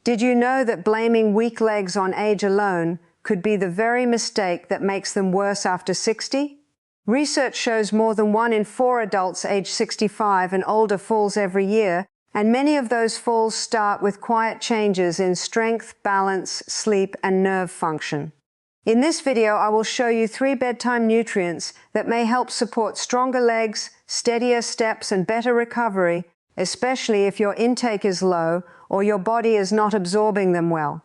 Did you know that blaming weak legs on age alone could be the very mistake that makes them worse after 60? Research shows more than 1 in 4 adults aged 65 and older falls every year, and many of those falls start with quiet changes in strength, balance, sleep, and nerve function. In this video, I will show you 3 bedtime nutrients that may help support stronger legs, steadier steps, and better recovery, especially if your intake is low or your body is not absorbing them well.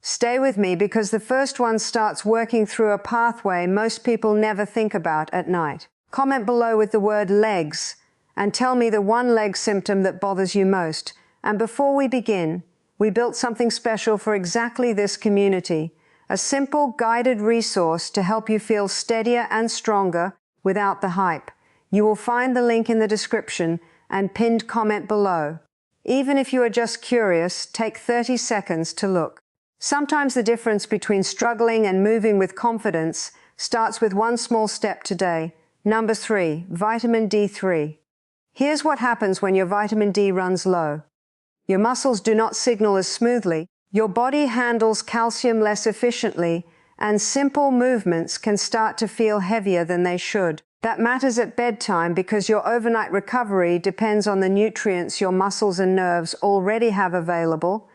Stay with me because the first one starts working through a pathway most people never think about at night. Comment below with the word legs and tell me the one leg symptom that bothers you most. And before we begin, we built something special for exactly this community, a simple guided resource to help you feel steadier and stronger without the hype. You will find the link in the description and pinned comment below. Even if you are just curious, take 30 seconds to look. Sometimes the difference between struggling and moving with confidence starts with one small step today. Number 3, vitamin D3. Here's what happens when your vitamin D runs low. Your muscles do not signal as smoothly, your body handles calcium less efficiently, and simple movements can start to feel heavier than they should. That matters at bedtime because your overnight recovery depends on the nutrients your muscles and nerves already have available.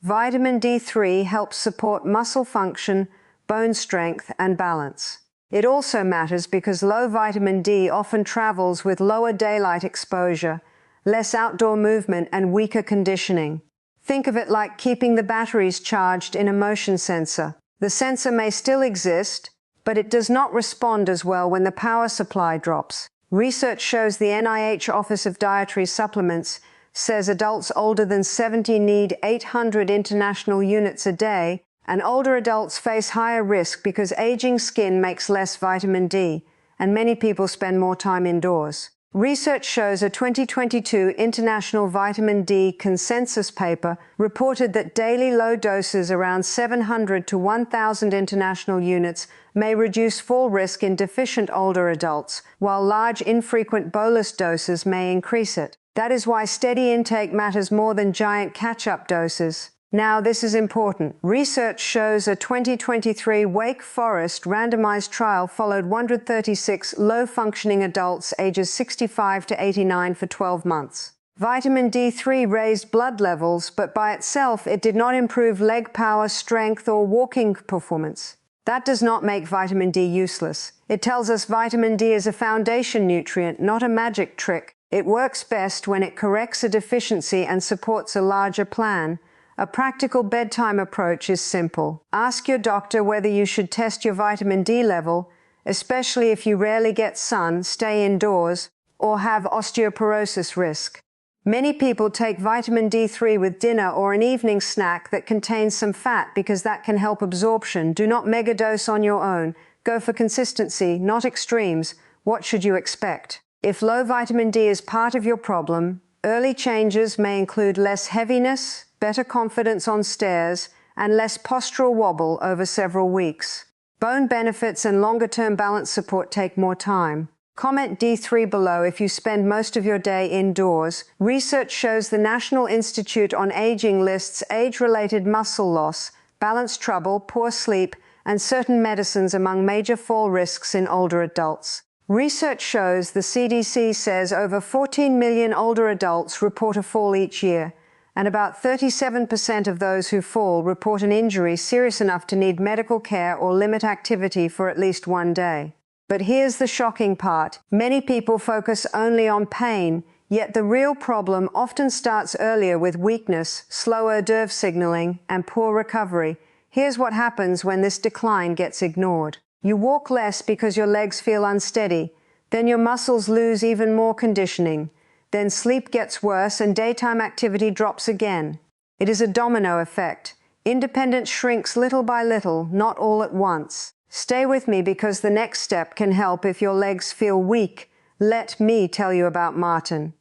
Vitamin D3 helps support muscle function, bone strength, and balance. It also matters because low vitamin D often travels with lower daylight exposure, less outdoor movement, and weaker conditioning. Think of it like keeping the batteries charged in a motion sensor. The sensor may still exist, but it does not respond as well when the power supply drops. Research shows the NIH Office of Dietary Supplements says adults older than 70 need 800 international units a day, and older adults face higher risk because aging skin makes less vitamin D, and many people spend more time indoors. Research shows a 2022 International Vitamin D Consensus paper reported that daily low doses around 700 to 1,000 international units may reduce fall risk in deficient older adults, while large infrequent bolus doses may increase it. That is why steady intake matters more than giant catch-up doses. Now, this is important. Research shows a 2023 Wake Forest randomized trial followed 136 low-functioning adults ages 65 to 89 for 12 months. Vitamin D3 raised blood levels, but by itself it did not improve leg power, strength, or walking performance. That does not make vitamin D useless. It tells us vitamin D is a foundation nutrient, not a magic trick. It works best when it corrects a deficiency and supports a larger plan. A practical bedtime approach is simple. Ask your doctor whether you should test your vitamin D level, especially if you rarely get sun, stay indoors, or have osteoporosis risk. Many people take vitamin D3 with dinner or an evening snack that contains some fat because that can help absorption. Do not megadose on your own. Go for consistency, not extremes. What should you expect? If low vitamin D is part of your problem, early changes may include less heaviness, better confidence on stairs, and less postural wobble over several weeks. Bone benefits and longer-term balance support take more time. Comment D3 below if you spend most of your day indoors. Research shows the National Institute on Aging lists age-related muscle loss, balance trouble, poor sleep, and certain medicines among major fall risks in older adults. Research shows the CDC says over 14 million older adults report a fall each year, and about 37% of those who fall report an injury serious enough to need medical care or limit activity for at least one day. But here's the shocking part. Many people focus only on pain, yet the real problem often starts earlier with weakness, slower nerve signaling, and poor recovery. Here's what happens when this decline gets ignored. You walk less because your legs feel unsteady. Then your muscles lose even more conditioning. Then sleep gets worse and daytime activity drops again. It is a domino effect. Independence shrinks little by little, not all at once. Stay with me because the next step can help if your legs feel weak. Let me tell you about Martin.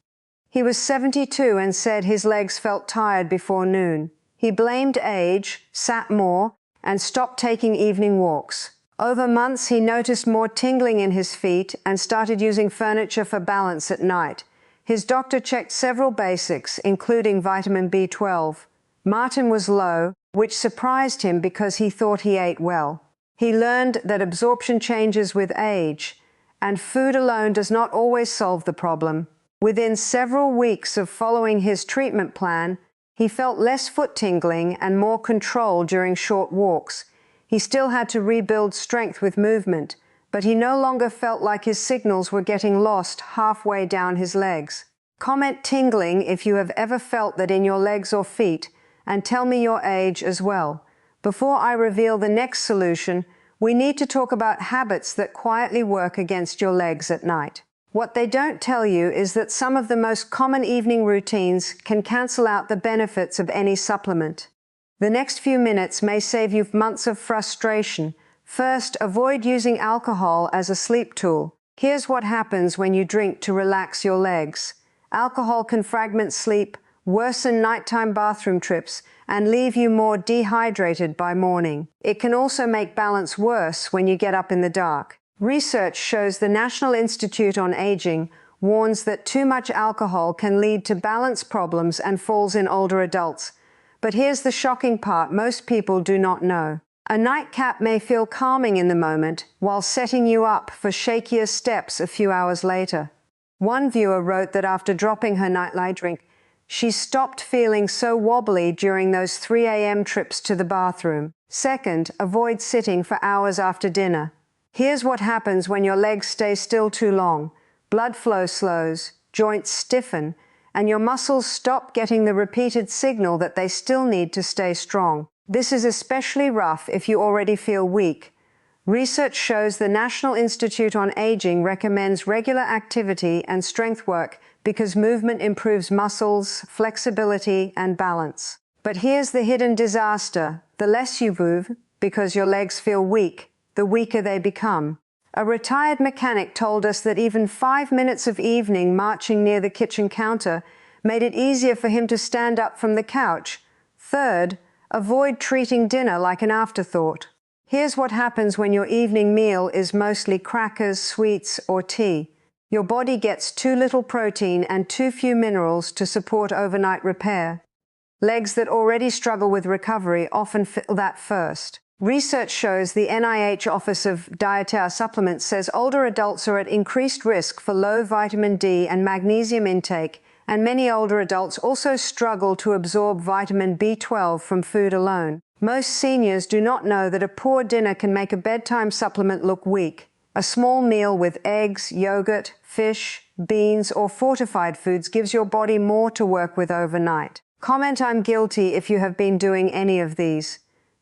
He was 72 and said his legs felt tired before noon. He blamed age, sat more, and stopped taking evening walks. Over months, he noticed more tingling in his feet and started using furniture for balance at night. His doctor checked several basics, including vitamin B12. Martin was low, which surprised him because he thought he ate well. He learned that absorption changes with age, and food alone does not always solve the problem. Within several weeks of following his treatment plan, he felt less foot tingling and more control during short walks. He still had to rebuild strength with movement, but he no longer felt like his signals were getting lost halfway down his legs. Comment tingling if you have ever felt that in your legs or feet, and tell me your age as well. Before I reveal the next solution, we need to talk about habits that quietly work against your legs at night. What they don't tell you is that some of the most common evening routines can cancel out the benefits of any supplement. The next few minutes may save you months of frustration. First, avoid using alcohol as a sleep tool. Here's what happens when you drink to relax your legs. Alcohol can fragment sleep, worsen nighttime bathroom trips, and leave you more dehydrated by morning. It can also make balance worse when you get up in the dark. Research shows the National Institute on Aging warns that too much alcohol can lead to balance problems and falls in older adults. But here's the shocking part most people do not know. A nightcap may feel calming in the moment while setting you up for shakier steps a few hours later. One viewer wrote that after dropping her nightly drink, she stopped feeling so wobbly during those 3 a.m. trips to the bathroom. Second, avoid sitting for hours after dinner. Here's what happens when your legs stay still too long. Blood flow slows, joints stiffen, and your muscles stop getting the repeated signal that they still need to stay strong. This is especially rough if you already feel weak. Research shows the National Institute on Aging recommends regular activity and strength work because movement improves muscles, flexibility, and balance. But here's the hidden disaster. The less you move, because your legs feel weak, the weaker they become. A retired mechanic told us that even 5 minutes of evening marching near the kitchen counter made it easier for him to stand up from the couch. Third, avoid treating dinner like an afterthought. Here's what happens when your evening meal is mostly crackers, sweets, or tea. Your body gets too little protein and too few minerals to support overnight repair. Legs that already struggle with recovery often feel that first. Research shows the NIH Office of Dietary Supplements says older adults are at increased risk for low vitamin D and magnesium intake, and many older adults also struggle to absorb vitamin B12 from food alone. Most seniors do not know that a poor dinner can make a bedtime supplement look weak. A small meal with eggs, yogurt, fish, beans, or fortified foods gives your body more to work with overnight. Comment I'm guilty if you have been doing any of these.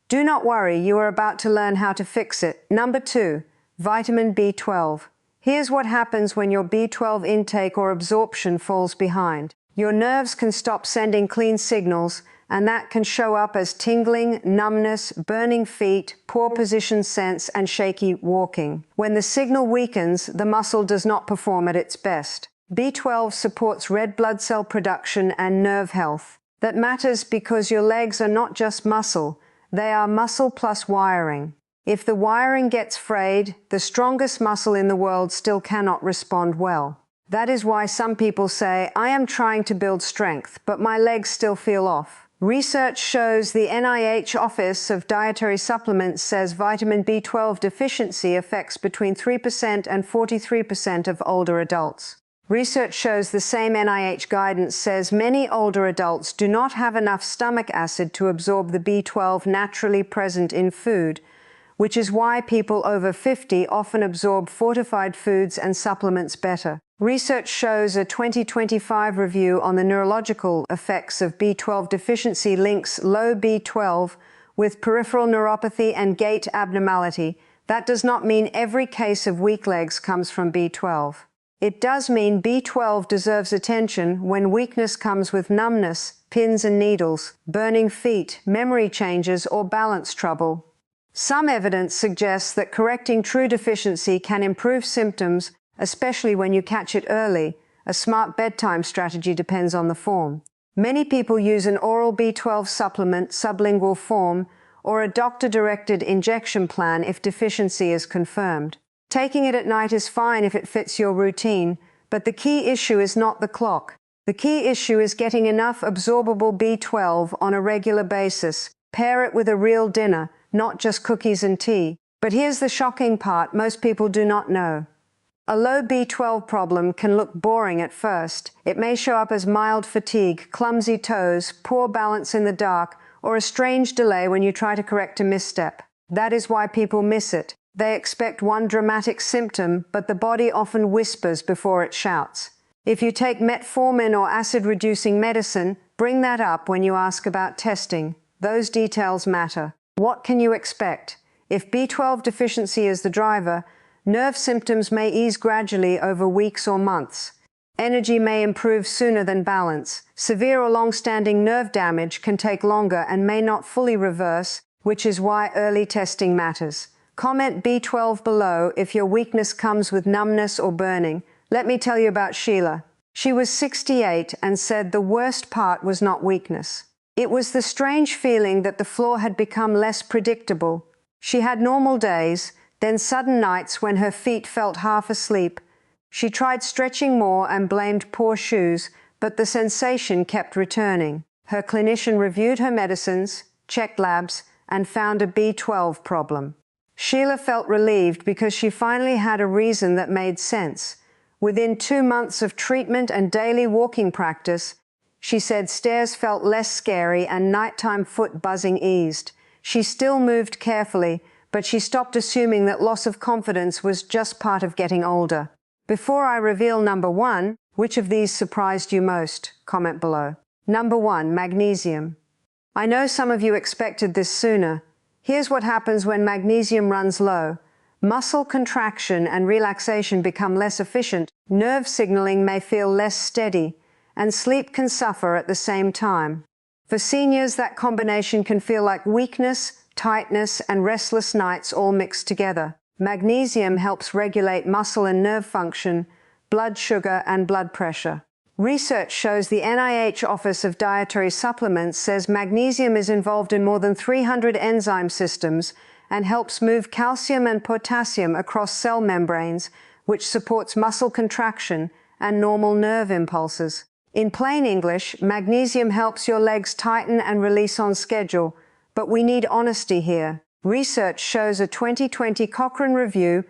Do not worry, you are about to learn how to fix it. Number 2, vitamin B12. Here's what happens when your B12 intake or absorption falls behind. Your nerves can stop sending clean signals, and that can show up as tingling, numbness, burning feet, poor position sense, and shaky walking. When the signal weakens, the muscle does not perform at its best. B12 supports red blood cell production and nerve health. That matters because your legs are not just muscle. They are muscle plus wiring. If the wiring gets frayed, the strongest muscle in the world still cannot respond well. That is why some people say, I am trying to build strength, but my legs still feel off. Research shows the NIH Office of Dietary Supplements says vitamin B12 deficiency affects between 3% and 43% of older adults. Research shows the same NIH guidance says many older adults do not have enough stomach acid to absorb the B12 naturally present in food, which is why people over 50 often absorb fortified foods and supplements better. Research shows a 2025 review on the neurological effects of B12 deficiency links low B12 with peripheral neuropathy and gait abnormality. That does not mean every case of weak legs comes from B12. It does mean B12 deserves attention when weakness comes with numbness, pins and needles, burning feet, memory changes, or balance trouble. Some evidence suggests that correcting true deficiency can improve symptoms, especially when you catch it early. A smart bedtime strategy depends on the form. Many people use an oral B12 supplement, sublingual form, or a doctor-directed injection plan if deficiency is confirmed. Taking it at night is fine if it fits your routine, but the key issue is not the clock. The key issue is getting enough absorbable B12 on a regular basis. Pair it with a real dinner, not just cookies and tea. But here's the shocking part most people do not know. A low B12 problem can look boring at first. It may show up as mild fatigue, clumsy toes, poor balance in the dark, or a strange delay when you try to correct a misstep. That is why people miss it. They expect one dramatic symptom, but the body often whispers before it shouts. If you take metformin or acid-reducing medicine, bring that up when you ask about testing. Those details matter. What can you expect? If B12 deficiency is the driver, nerve symptoms may ease gradually over weeks or months. Energy may improve sooner than balance. Severe or long-standing nerve damage can take longer and may not fully reverse, which is why early testing matters. Comment B12 below if your weakness comes with numbness or burning. Let me tell you about Sheila. She was 68 and said the worst part was not weakness. It was the strange feeling that the floor had become less predictable. She had normal days, then sudden nights when her feet felt half asleep. She tried stretching more and blamed poor shoes, but the sensation kept returning. Her clinician reviewed her medicines, checked labs, and found a B12 problem. Sheila felt relieved because she finally had a reason that made sense. Within 2 months of treatment and daily walking practice, she said stairs felt less scary and nighttime foot buzzing eased. She still moved carefully, but she stopped assuming that loss of confidence was just part of getting older. Before I reveal number 1, which of these surprised you most? Comment below. Number 1, magnesium. I know some of you expected this sooner. Here's what happens when magnesium runs low. Muscle contraction and relaxation become less efficient, nerve signaling may feel less steady, and sleep can suffer at the same time. For seniors, that combination can feel like weakness, tightness, and restless nights all mixed together. Magnesium helps regulate muscle and nerve function, blood sugar, and blood pressure. Research shows the NIH Office of Dietary Supplements says magnesium is involved in more than 300 enzyme systems and helps move calcium and potassium across cell membranes, which supports muscle contraction and normal nerve impulses. In plain English, magnesium helps your legs tighten and release on schedule, but we need honesty here. Research shows a 2020 Cochrane review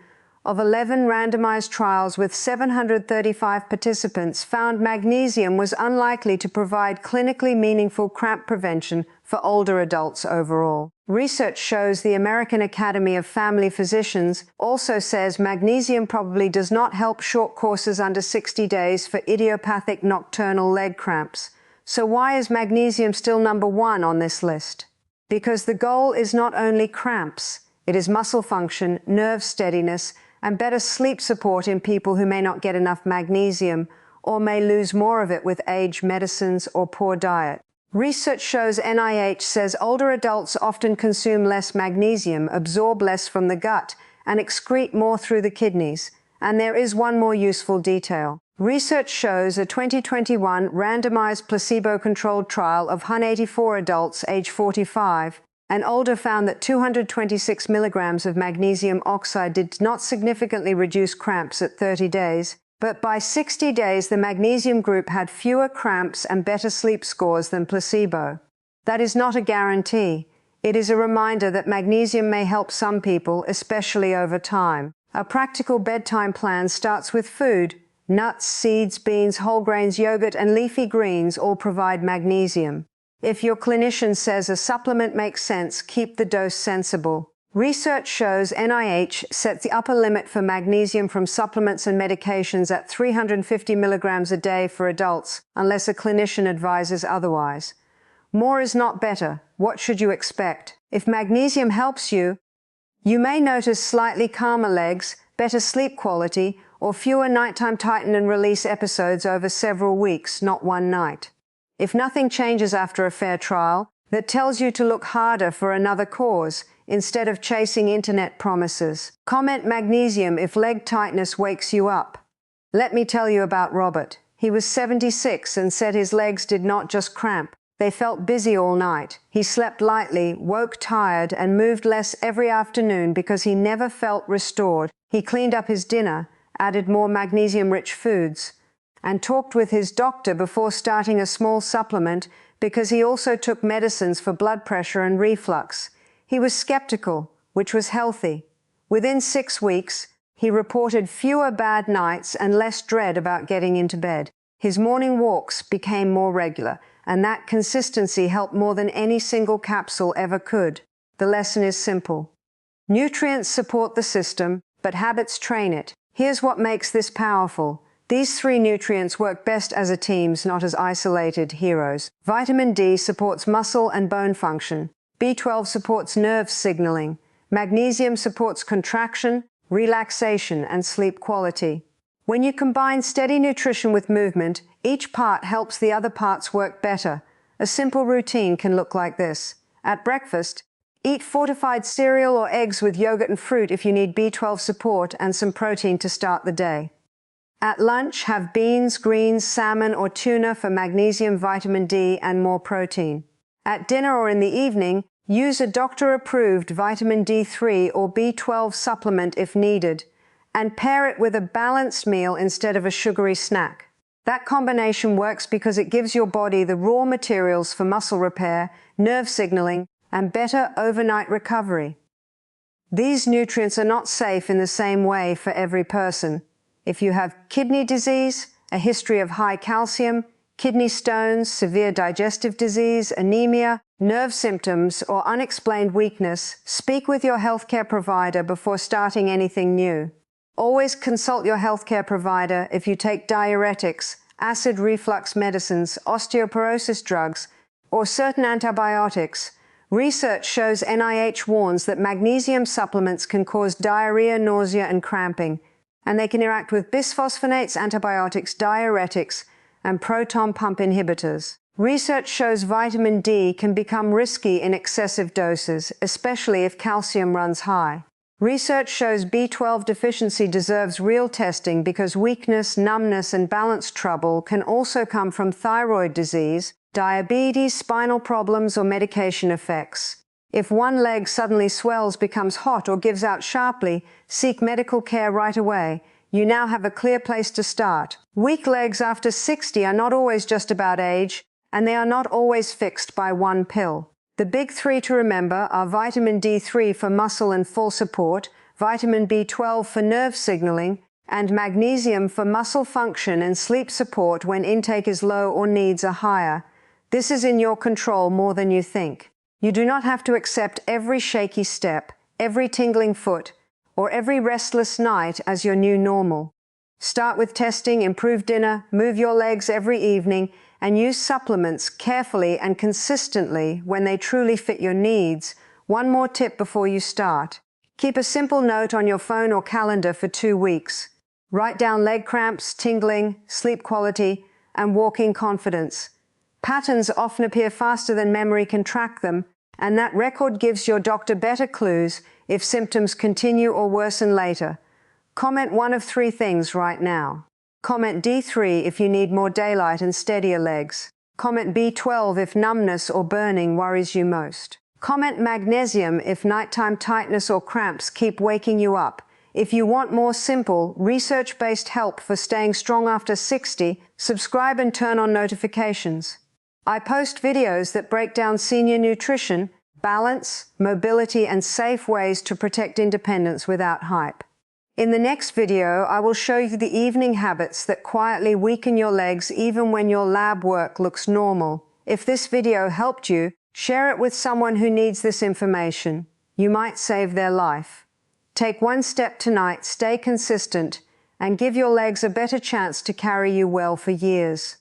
of 11 randomized trials with 735 participants found magnesium was unlikely to provide clinically meaningful cramp prevention for older adults overall. Research shows the American Academy of Family Physicians also says magnesium probably does not help short courses under 60 days for idiopathic nocturnal leg cramps. So why is magnesium still number 1 on this list? Because the goal is not only cramps, it is muscle function, nerve steadiness, and better sleep support in people who may not get enough magnesium or may lose more of it with age, medicines, or poor diet. Research shows NIH says older adults often consume less magnesium, absorb less from the gut, and excrete more through the kidneys. And there is one more useful detail. Research shows a 2021 randomized placebo-controlled trial of 184 adults age 45 and older found that 226 milligrams of magnesium oxide did not significantly reduce cramps at 30 days, but by 60 days the magnesium group had fewer cramps and better sleep scores than placebo. That is not a guarantee. It is a reminder that magnesium may help some people, especially over time. A practical bedtime plan starts with food. Nuts, seeds, beans, whole grains, yogurt, and leafy greens all provide magnesium. If your clinician says a supplement makes sense, keep the dose sensible. Research shows NIH sets the upper limit for magnesium from supplements and medications at 350 milligrams a day for adults, unless a clinician advises otherwise. More is not better. What should you expect? If magnesium helps you, you may notice slightly calmer legs, better sleep quality, or fewer nighttime tighten and release episodes over several weeks, not one night. If nothing changes after a fair trial, that tells you to look harder for another cause, instead of chasing internet promises. Comment magnesium if leg tightness wakes you up. Let me tell you about Robert. He was 76 and said his legs did not just cramp. They felt busy all night. He slept lightly, woke tired, and moved less every afternoon because he never felt restored. He cleaned up his dinner, added more magnesium-rich foods. and talked with his doctor before starting a small supplement because he also took medicines for blood pressure and reflux. He was skeptical, which was healthy. Within 6 weeks, he reported fewer bad nights and less dread about getting into bed. His morning walks became more regular, and that consistency helped more than any single capsule ever could. The lesson is simple. Nutrients support the system, but habits train it. Here's what makes this powerful. These 3 nutrients work best as a team, not as isolated heroes. Vitamin D supports muscle and bone function. B12 supports nerve signaling. Magnesium supports contraction, relaxation, and sleep quality. When you combine steady nutrition with movement, each part helps the other parts work better. A simple routine can look like this. At breakfast, eat fortified cereal or eggs with yogurt and fruit if you need B12 support and some protein to start the day. At lunch, have beans, greens, salmon, or tuna for magnesium, vitamin D, and more protein. At dinner or in the evening, use a doctor-approved vitamin D3 or B12 supplement if needed, and pair it with a balanced meal instead of a sugary snack. That combination works because it gives your body the raw materials for muscle repair, nerve signaling, and better overnight recovery. These nutrients are not safe in the same way for every person. If you have kidney disease, a history of high calcium, kidney stones, severe digestive disease, anemia, nerve symptoms, or unexplained weakness, speak with your healthcare provider before starting anything new. Always consult your healthcare provider if you take diuretics, acid reflux medicines, osteoporosis drugs, or certain antibiotics. Research shows NIH warns that magnesium supplements can cause diarrhea, nausea, and cramping, and they can interact with bisphosphonates, antibiotics, diuretics, and proton pump inhibitors. Research shows vitamin D can become risky in excessive doses, especially if calcium runs high. Research shows B12 deficiency deserves real testing because weakness, numbness, and balance trouble can also come from thyroid disease, diabetes, spinal problems, or medication effects. If one leg suddenly swells, becomes hot, or gives out sharply, seek medical care right away. You now have a clear place to start. Weak legs after 60 are not always just about age, and they are not always fixed by one pill. The big 3 to remember are vitamin D3 for muscle and full support, vitamin B12 for nerve signaling, and magnesium for muscle function and sleep support when intake is low or needs are higher. This is in your control more than you think. You do not have to accept every shaky step, every tingling foot, or every restless night as your new normal. Start with testing, improve dinner, move your legs every evening, and use supplements carefully and consistently when they truly fit your needs. One more tip before you start. Keep a simple note on your phone or calendar for 2 weeks. Write down leg cramps, tingling, sleep quality, and walking confidence. Patterns often appear faster than memory can track them, and that record gives your doctor better clues if symptoms continue or worsen later. Comment one of 3 things right now. Comment D3 if you need more daylight and steadier legs. Comment B12 if numbness or burning worries you most. Comment magnesium if nighttime tightness or cramps keep waking you up. If you want more simple, research-based help for staying strong after 60, subscribe and turn on notifications. I post videos that break down senior nutrition, balance, mobility, and safe ways to protect independence without hype. In the next video, I will show you the evening habits that quietly weaken your legs even when your lab work looks normal. If this video helped you, share it with someone who needs this information. You might save their life. Take one step tonight, stay consistent, and give your legs a better chance to carry you well for years.